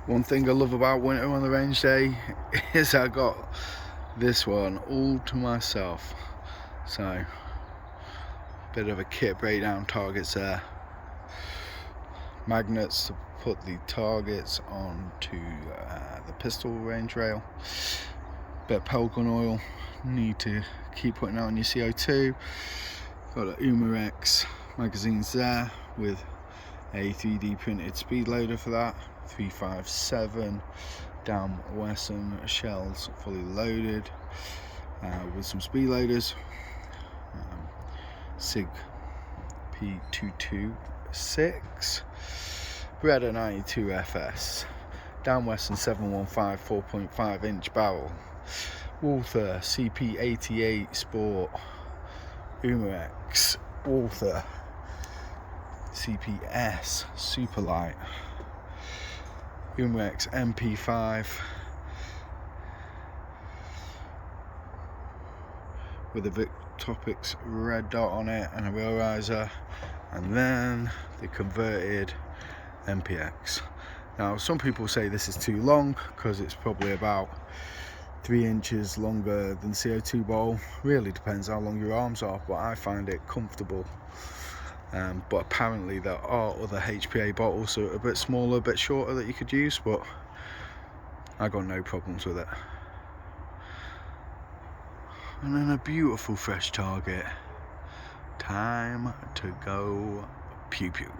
One thing I love about winter on the range day is I got this one all to myself. So, bit of a kit breakdown, targets there. Magnets to put the targets onto the pistol range rail. Bit of pellet gun oil, need to keep putting out on your CO2. Got a Umarex magazines there with a 3D printed speed loader for that. 357 down Western shells fully loaded with some speed loaders. SIG P226 Beretta 92 FS down Western 715 4.5 inch barrel. Walther CP88 Sport Umarex Walther CPS Superlight Umarex MP5 with a Victopics red dot on it and a wheel riser, and then the converted MPX. Now some people say this is too long because it's probably about 3 inches longer than CO2 bottle. Really depends how long your arms are, but I find it comfortable. But apparently there are other HPA bottles that are a bit smaller, a bit shorter that you could use, but I got no problems with it. And then a beautiful fresh target. Time to go pew pew.